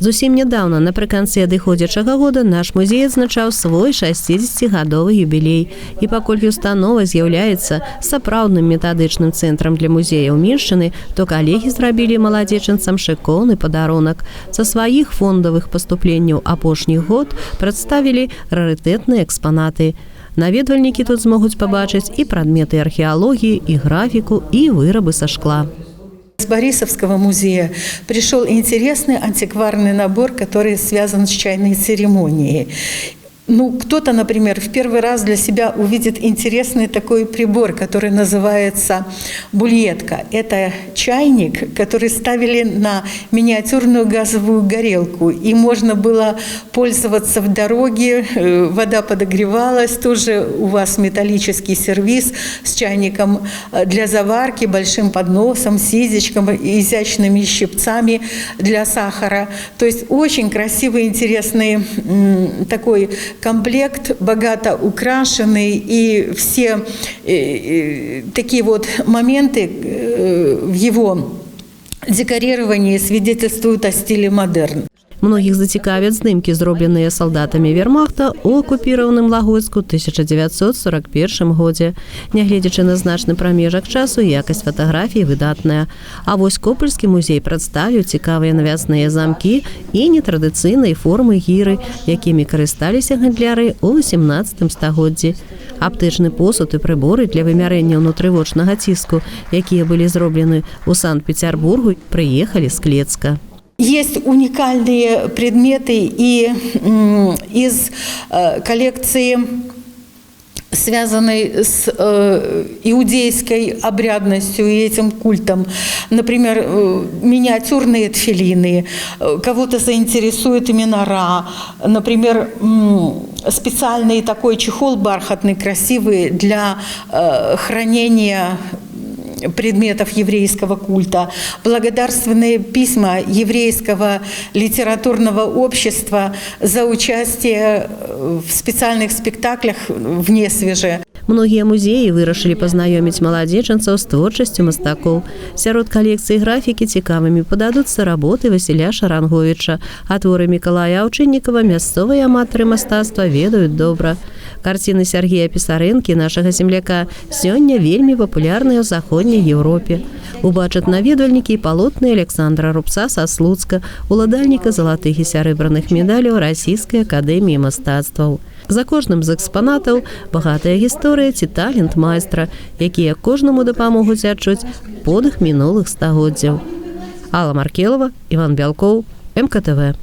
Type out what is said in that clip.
Зусім нядаўна, напрыканцы адыходзячага года, наш музей адзначаў свой 60-гадовы юбілей. І паколькі установа з'яўляецца сапраўдным метадычным цэнтрам для музеяў Меншчыны, то калегі зрабілі маладзечанцам шыкоўны падарунак. Са сваіх фондавых паступленняў апошніх год прадставілі рарытэтныя экспанаты. Наведвальнікі тут змогуць пабачыць і прадметы археалогіі, і графіку, і вырабы са шкла. С Борисовского музея пришел интересный антикварный набор, который связан с чайной церемонией. Кто-то, например, в первый раз для себя увидит интересный такой прибор, который называется бульетка. Это чайник, который ставили на миниатюрную газовую горелку. И можно было пользоваться в дороге, вода подогревалась. Тоже у вас металлический сервиз с чайником для заварки, большим подносом, сизечком, изящными щипцами для сахара. То есть очень красивый, интересный такой комплект, богато украшенный, и все такие вот моменты в его декорировании свидетельствуют о стиле модерн. Многіх зацікавяць здымкі, зробленыя салдатамі вермахта ў акупіраваным Лагойску 1941 годзе. Нягледзячы на значны прамежак часу, якасць фатаграфій выдатная. А вось Копальскі музей прадставіў цікавыя навясныя замкі і нетрадыцыйнай формы гіры, якімі карысталіся гандляры ў 18 стагоддзі. Аптычны посуд і прыборы для вымярэння ўнутрывочнага ціску, якія былі зроблены ў Санкт-Петербургу, прыехалі з Клецка. Есть уникальные предметы и из коллекции, связанной с иудейской обрядностью и этим культом. Например, миниатюрные тфилины, кого-то заинтересует минора. Например, специальный такой чехол бархатный, красивый для хранения предметов еврейского культа, благодарственные письма еврейского литературного общества за участие в специальных спектаклях в Несвеже. Многія музеі вырашылі пазнаёміць маладзечанцаў з творчасцю мастакоў. Сярод калекцыі графікі цікавымі пададуцца работы Васіля Шаранговіча, а творы Мікалая Аўчыннікава мясцовыя аматары мастацтва ведаюць добра. Карціны Сергея Пісарэнкі, нашага земляка, сёння вельмі папулярныя ў заходняй Еўропе. Убачаць наведвальнікі і палотны Александра Рубца са Слуцка, уладальніка залатых і сярэбраных медаляў Расійскай акадэміі мастацтваў. За кожным з экспанатаў багатая гісторыя ці талент майстра, якія кожнаму дапамогуць адчуць подых мінулых стагоддзяў. Алла Маркелова, Іван Бялкоў, МКТВ.